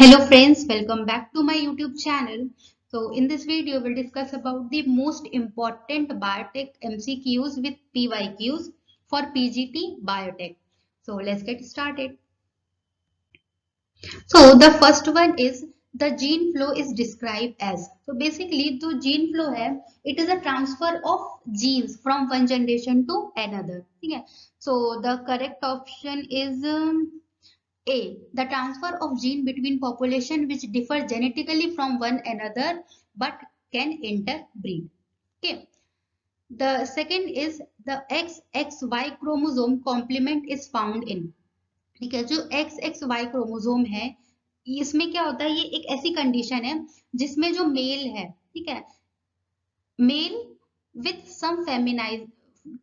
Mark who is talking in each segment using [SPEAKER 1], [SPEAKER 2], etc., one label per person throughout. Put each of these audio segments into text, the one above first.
[SPEAKER 1] Hello friends, welcome back to my YouTube channel. So in this video we'll discuss about the most important biotech MCQs with PYQs for PGT Biotech. So let's get started. So the first one is the gene flow is described as. So basically जो gene flow है, it is a transfer of genes from one generation to another. ठीक है? So the correct option is A. The transfer of gene between population which differ genetically from one another but can interbreed. Okay. The second is the XXY chromosome complement is found in. ठीक है, जो XXY chromosome है इसमें क्या होता है, ये एक ऐसी कंडीशन है जिसमें जो मेल है, ठीक है, मेल विथ सम फेमिनाइज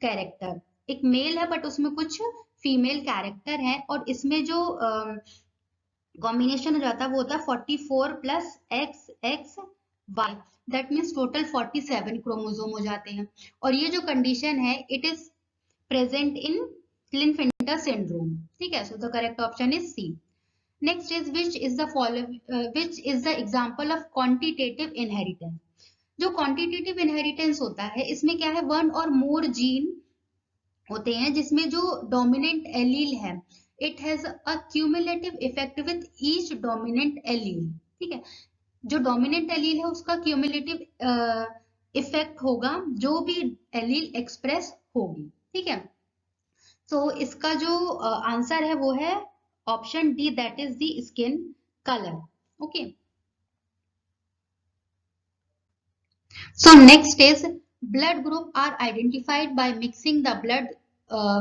[SPEAKER 1] कैरेक्टर, एक मेल है बट उसमें कुछ फीमेल कैरेक्टर है और इसमें जो कॉम्बिनेशन हो जाता है वो होता है 44 plus XXY, that means total 47 chromosome हो जाते हैं और ये जो कंडीशन है it is present in Klinefelter syndrome. ठीक है, so the correct option is C. Next is which is the example of quantitative inheritance. जो क्वांटिटेटिव इनहेरिटेंस होता है इसमें क्या है, वन और मोर जीन होते हैं जिसमें जो डोमिनेंट एलील है it has a cumulative effect with each dominant allele. ठीक है, जो डोमिनेंट एलील है उसका क्यूमुलेटिव इफेक्ट होगा जो भी एलील एक्सप्रेस होगी. ठीक है, सो इसका जो आंसर है वो है option D, that is the skin colour. Okay, so next is blood group are identified by mixing the blood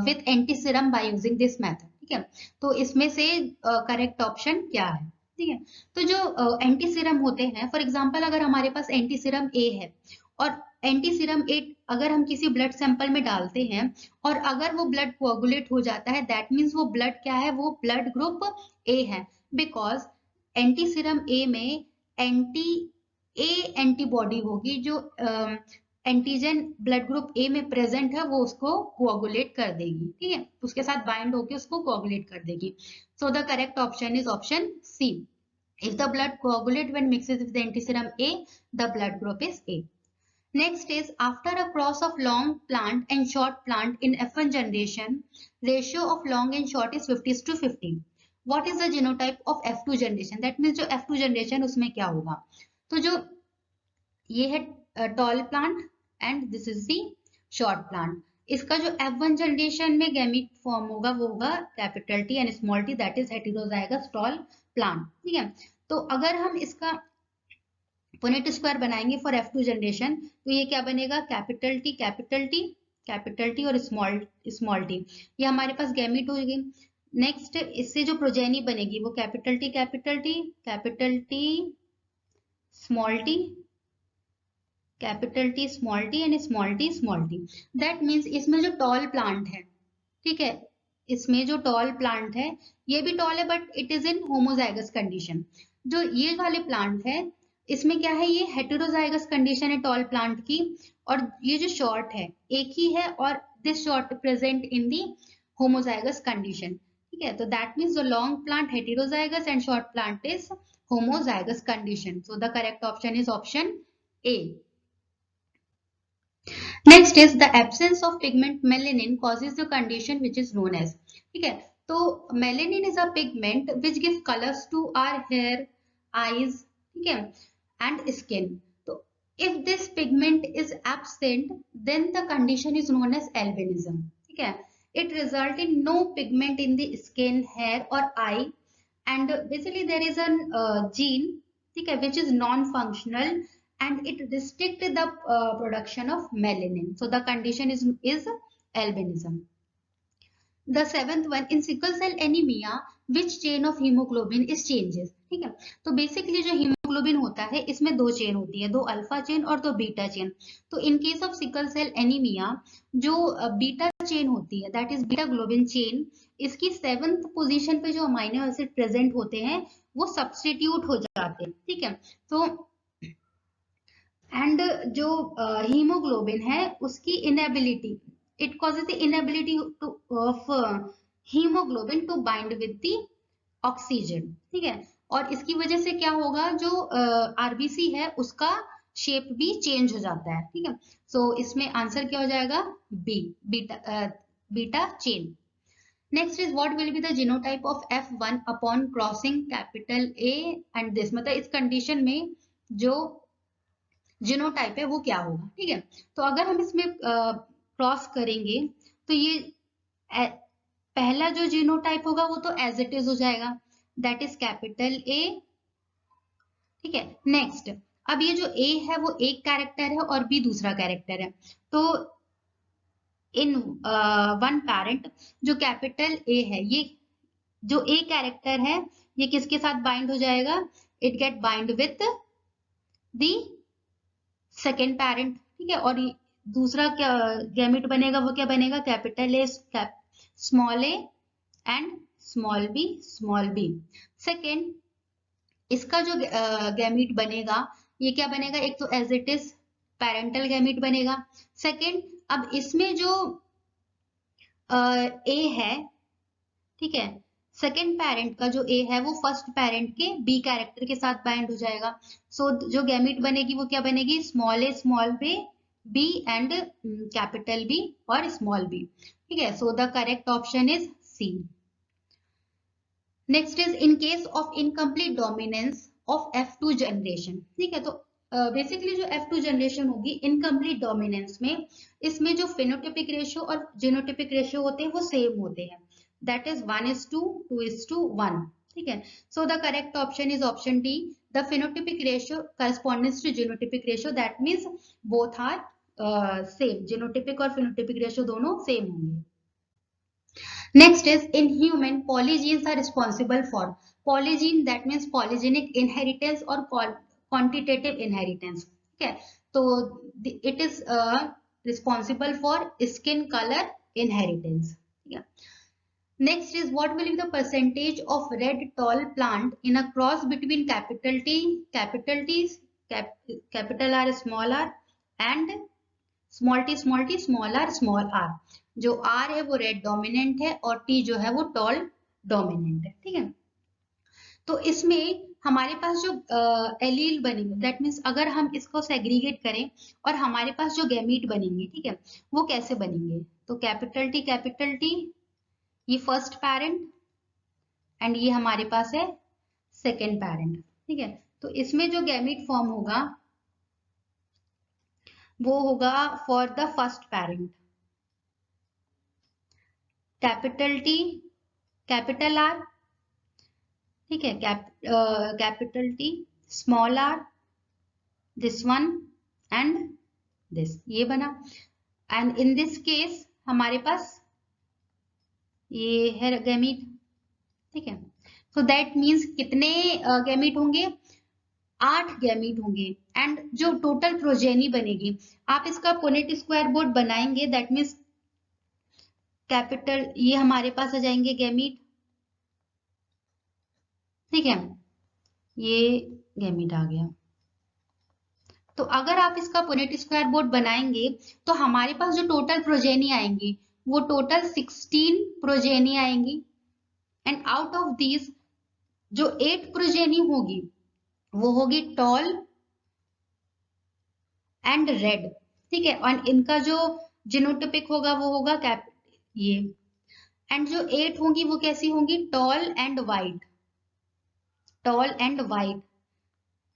[SPEAKER 1] with antiserum by using this method. ठीक है, तो इसमें से करेक्ट ऑप्शन क्या है. ठीक है, तो जो एंटीसीरम होते हैं, फॉर एग्जांपल अगर हमारे पास एंटीसीरम ए है और एंटीसीरम ए अगर हम किसी ब्लड सैंपल में डालते हैं और अगर वो ब्लड कोagulate हो जाता है, दैट मीन्स वो ब्लड क्या है, वो ब्लड ग्रुप ए है, बिकॉज एंटीसीरम ए में एंटीबॉडी होगी जो एंटीजन ब्लड ग्रुप ए में प्रेजेंट है वो उसको कोagulate कर देगी. ठीक है, उसके साथ बाइंड होकर उसको कोagulate कर देगी. So the correct option is option C. If the blood coagulate when mixed with the antiserum A, the blood group is A. Next is after a cross of long plant and short plant in F1 generation, ratio of long and short is 50:50. What is the genotype of F2 generation? That means जो F2 generation उसमें क्या होगा, तो जो ये है tall plant and this is the short plant. इसका जो F1 जनरेशन में गैमीट फॉर्म होगा वो होगा capital T and small t, that is heterozygous tall plant. ठीक है, तो अगर हम इसका पुनेट स्क्वायर बनाएंगे फॉर F2 जनरेशन तो ये क्या बनेगा, capital T capital T capital T और स्मॉल t, ये हमारे पास गैमीट होगी. नेक्स्ट इससे जो प्रोजेनी बनेगी वो capital T capital T small t capital T small t and small t. That means इसमें जो टॉल प्लांट है, ठीक है, इसमें जो टॉल प्लांट है ये भी टॉल है but it is in homozygous condition. जो ये वाले प्लांट है इसमें क्या है, ये हेटेरोजाइगस कंडीशन है टॉल प्लांट की, और ये जो शॉर्ट है एक ही है और this short present in the homozygous condition. ठीक है, तो that means the long plant heterozygous and short plant is homozygous condition. So the correct option is option A. Next is the absence of pigment melanin causes the condition which is known as. ठीक है, तो melanin is a pigment which gives colors to our hair, eyes, ठीक है, and skin. तो if this pigment is absent, then the condition is known as albinism. ठीक है, it result in no pigment in the skin, hair or eye, and basically there is a gene, ठीक है, which is non-functional and it restrict the production of melanin. So the condition is albinism. The seventh one, in sickle cell anemia which chain of hemoglobin is changes. ठीक है, तो basically जो haemoglobin होता है इसमें दो चेन होती है, दो अल्फा चेन और दो बीटा चेन. तो in case of sickle cell anaemia जो बीटा चेन होती है that is beta globin chain, इसकी 7th पोजीशन पे जो अमाइनो एसिड प्रेजेंट होते हैं वो सब्स्टिट्यूट हो जाते हैं. ठीक है, तो एंड जो हीमोग्लोबिन है उसकी inability, it causes the inability of haemoglobin to bind with the oxygen, ठीक है। और इसकी वजह से क्या होगा, जो आरबीसी है उसका शेप भी चेंज हो जाता है, ठीक है। सो इसमें आंसर क्या हो जाएगा, B, beta chain. Next is what will be the genotype of F1 upon crossing capital A and this, मतलब इस कंडीशन में जो जीनोटाइप है वो क्या होगा, ठीक है। तो अगर हम इसमें क्रॉस करेंगे तो ये पहला जो जीनोटाइप होगा वो तो एज इट इज हो जाएगा, दैट इज कैपिटल A, ठीक है। नेक्स्ट, अब ये जो A है वो एक कैरेक्टर है और B दूसरा कैरेक्टर है, तो इन वन पैरेंट जो कैपिटल A है, ये जो A कैरेक्टर है ये किसके साथ बाइंड हो जाएगा, it get bind with the second parent, ठीक है। और दूसरा क्या गैमेट बनेगा, वो क्या बनेगा, capital A small a and small B. Second, इसका जो गैमीट बनेगा ये क्या बनेगा, एक तो as it is parental gamete बनेगा। सेकेंड, अब इसमें जो ए है, ठीक है, सेकेंड पैरेंट का जो ए है वो फर्स्ट पैरेंट के बी कैरेक्टर के साथ बाइंड हो जाएगा। सो जो गैमीट बनेगी वो क्या बनेगी, small A small B and capital B और स्मॉल बी, ठीक है। So the correct option is C. Next is in case of incomplete dominance of F2 generation, ठीक है। तो बेसिकली जो F2 जनरेशन होगी इनकम्प्लीट डोमिनेंस में, इसमें जो फिनोटिपिक रेशियो और जीनोटिपिक रेशियो होते हैं वो सेम होते हैं, दैट इज 1:2, 2:1, ठीक है। So the correct option is option D, the phenotypic ratio correspondence to genotypic ratio, that means both are same, genotypic और फिनोटिपिक रेशियो दोनों सेम होंगे। Next is in human, polygenes are responsible for polygene, that means polygenic inheritance or quantitative inheritance. Okay, so it is responsible for skin color inheritance. Yeah. Next is what will be the percentage of red tall plant in a cross between capital T, capital R, small r and small t, small r, small r। जो R है वो red dominant है और T जो है वो toll dominant है, ठीक है। तो इसमें हमारे पास जो एलील बनेंगे, दैट मीन्स अगर हम इसको सेग्रीगेट करें और हमारे पास जो गैमीट बनेंगे, ठीक है, वो कैसे बनेंगे, तो कैपिटल टी ये फर्स्ट पैरेंट एंड ये हमारे पास है सेकेंड पैरेंट, ठीक है। तो इसमें जो गैमीट फॉर्म होगा वो होगा for the first parent capital T capital R, ठीक है, capital T small R, this one and this, ये बना। एंड इन दिस केस हमारे पास ये है गैमीट, ठीक है। सो दैट मीन्स कितने गैमीट होंगे, 8 गैमीट होंगे एंड जो टोटल प्रोजेनी बनेगी, आप इसका पुनेट स्क्वायर बोर्ड बनाएंगे, दैट मीन्स कैपिटल ये हमारे पास आ जाएंगे गैमीट, ठीक है, ये गैमीट आ गया। तो अगर आप इसका पुनेट स्क्वायर बोर्ड बनाएंगे तो हमारे पास जो टोटल प्रोजेनी आएंगी वो टोटल 16 प्रोजेनी आएंगी एंड आउट ऑफ दिस जो 8 प्रोजेनी होगी वो होगी टॉल एंड रेड, ठीक है। और इनका जो जीनोटिपिक होगा वो होगा कैप ये, एंड जो 8 होंगी वो कैसी होंगी, टॉल एंड वाइट,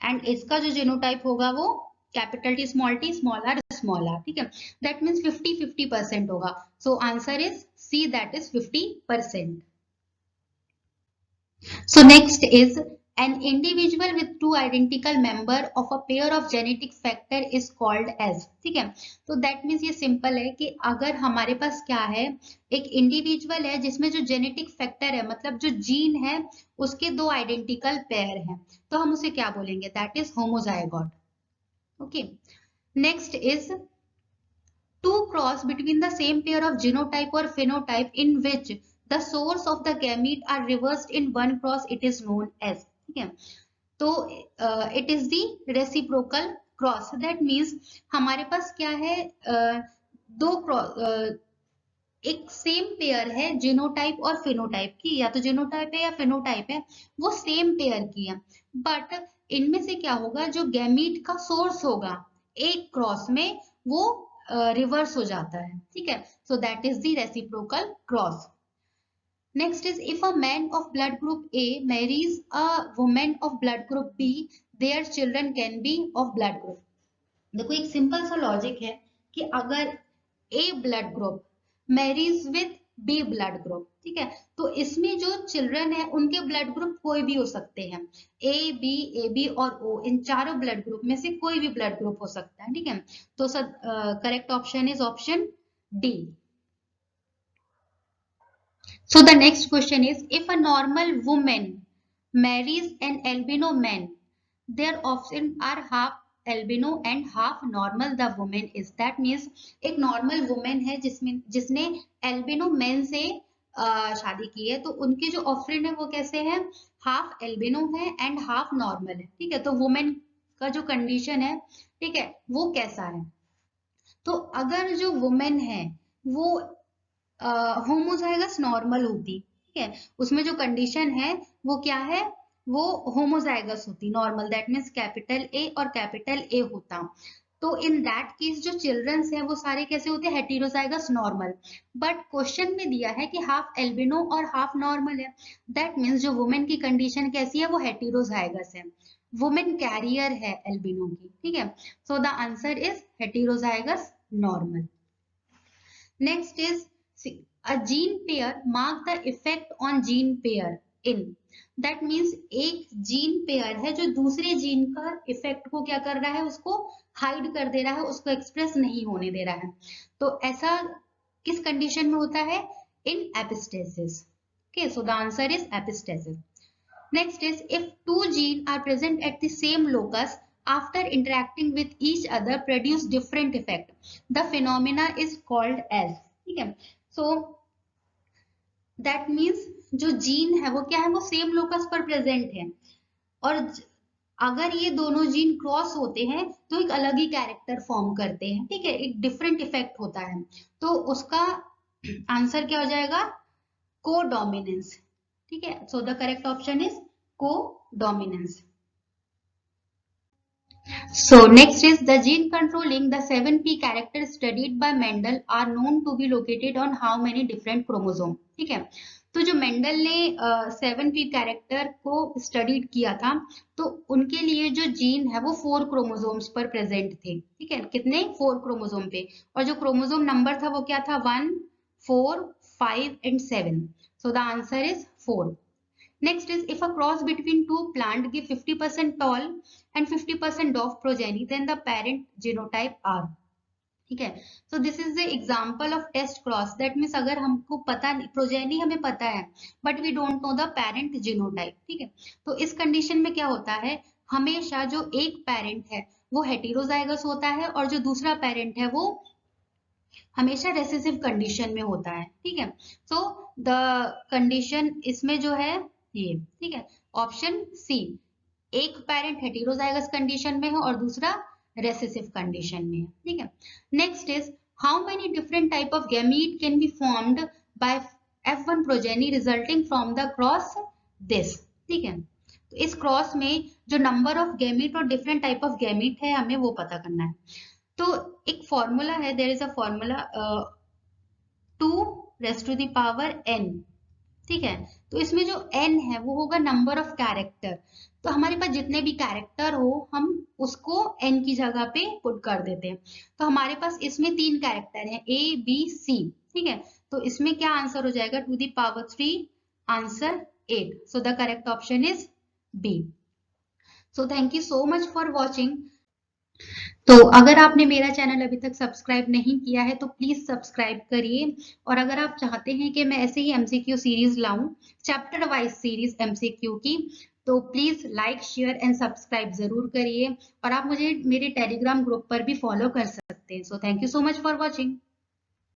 [SPEAKER 1] एंड इसका जो जीनोटाइप होगा वो कैपिटल टी स्मॉल आर, ठीक है। दैट मीन्स 50-50% होगा। So answer is C, that is 50%। So next is an individual with two identical member of a pair of genetic factor is called as, ठीक है। तो that means ये simple है कि अगर हमारे पास क्या है, एक इंडिविजुअल है जिसमें जो जेनेटिक फैक्टर है, मतलब जो जीन है उसके दो आइडेंटिकल पेयर हैं, तो हम उसे क्या बोलेंगे, that is homozygote. Okay, next is two cross between the same pair of genotype और phenotype in which the source of the gamete are reversed in one cross, it is known as, ठीक है। तो it is the reciprocal cross, that means हमारे पास क्या है, दो cross एक same pair है जीनोटाइप और फिनोटाइप की, या तो जीनोटाइप है या फिनोटाइप है, वो सेम पेयर की है, बट इनमें से क्या होगा, जो गैमीट का सोर्स होगा एक क्रॉस में, वो रिवर्स हो जाता है, ठीक है। So that is the reciprocal cross. Next is, if a man of blood group A marries a woman of blood group B, their children can be of blood group. देखो एक simple सा logic है कि अगर A blood group marriage with B blood group, ठीक है, तो इसमें जो चिल्ड्रन है उनके ब्लड ग्रुप कोई भी हो सकते हैं, ए बी और O, इन चारों ब्लड ग्रुप में से कोई भी ब्लड ग्रुप हो सकता है, ठीक है। तो sir correct option is option D. So the next question is, if a normal woman marries an albino man, their offspring are half albino and half normal the woman is. That means एक normal woman है जिसने albino man से शादी की है, तो उनके जो ऑफस्प्रिंग है वो कैसे हैं, हाफ एल्बिनो है एंड हाफ नॉर्मल है, ठीक है। तो वुमेन का जो कंडीशन है, ठीक है, वो कैसा है, तो अगर जो वुमेन है वो होमोजाइगस नॉर्मल होती, ठीक है, उसमें जो कंडीशन है वो क्या है, वो होमोजाइगस होती normal, that means capital A और कैपिटल ए होता, तो इन दैट केस जो चिल्ड्रंस है वो सारे कैसे होते हैं, हेटेरोजाइगस नॉर्मल। बट क्वेश्चन में दिया है कि हाफ एल्बिनो और हाफ नॉर्मल है, दैट मीन्स जो वुमेन की कंडीशन कैसी है, वो हेटेरोजाइगस है, वुमेन कैरियर है एल्बिनो की, ठीक है। So the answer is heterozygous normal. Next is, a gene pair mark the effect on gene pair in. That means एक जीन पेयर है जो दूसरे जीन का इफेक्ट को क्या कर रहा है, उसको हाइड कर दे रहा है, उसको एक्सप्रेस नहीं होने दे रहा है। तो ऐसा किस कंडीशन में होता है, इन epistasis. Okay, so the answer is epistasis. Next is, if two genes are present at the same locus, after interacting with each other produce different effect, the phenomena is called as, ठीक है। So that means जो gene है वो क्या है, वो same locus पर present है, और अगर ये दोनों जीन क्रॉस होते हैं तो एक अलग ही कैरेक्टर फॉर्म करते हैं, ठीक है, एक डिफरेंट इफेक्ट होता है, तो उसका आंसर क्या हो जाएगा, कोडोमिनेंस, ठीक है। So the correct option is codominance. So next is, the gene controlling the 7p character studied by Mendel are known to be located on how many different chromosome, ठीक है। तो जो मेंडल ने 7p कैरेक्टर को studied किया था, तो उनके लिए जो जीन है वो 4 क्रोमोसोम्स पर प्रेजेंट थे, ठीक है, कितने, 4 क्रोमोसोम पे, और जो क्रोमोसोम नंबर था वो क्या था, 1, 4, 5 and 7। So the answer is 4। Next is, if a cross between two plant give 50% tall and 50% dwarf progeny, then the parent genotype are, ठीक है। So this is the example of test cross. That means अगर हमको पता नहीं, progeny हमें पता है but we don't know the parent genotype, ठीक है। तो इस कंडीशन में क्या होता है, हमेशा जो एक पेरेंट है वो हेटेरोजाइगस होता है और जो दूसरा पेरेंट है वो हमेशा रेसेसिव कंडीशन में होता है, ठीक है। सो द कंडीशन इसमें जो है ये, ठीक है, ऑप्शन सी, एक पेरेंट हेटेरोजाइगस कंडीशन में है और दूसरा रेसेसिव कंडीशन में है, ठीक है। Next is, how many different type of gamete can be formed by F1 progeny resulting from the cross this, ठीक है। तो इस क्रॉस में जो नंबर ऑफ गैमीट और डिफरेंट टाइप ऑफ गैमीट है हमें वो पता करना है। तो एक फॉर्मूला है, there is a formula 2n, ठीक है। तो इसमें जो n है वो होगा नंबर ऑफ कैरेक्टर, तो हमारे पास जितने भी कैरेक्टर हो हम उसको n की जगह पे पुट कर देते हैं। तो हमारे पास इसमें 3 कैरेक्टर हैं, a b c, ठीक है। तो इसमें क्या आंसर हो जाएगा, 2 3, answer 8। So the correct option is b। So thank you so much for watching. तो अगर आपने मेरा चैनल अभी तक सब्सक्राइब नहीं किया है तो प्लीज सब्सक्राइब करिए, और अगर आप चाहते हैं कि मैं ऐसे ही एमसीक्यू सीरीज लाऊं, चैप्टर वाइज सीरीज एमसीक्यू की, तो please like share and subscribe जरूर करिए, और आप मुझे मेरे टेलीग्राम ग्रुप पर भी फॉलो कर सकते हैं। So thank you so much for watching.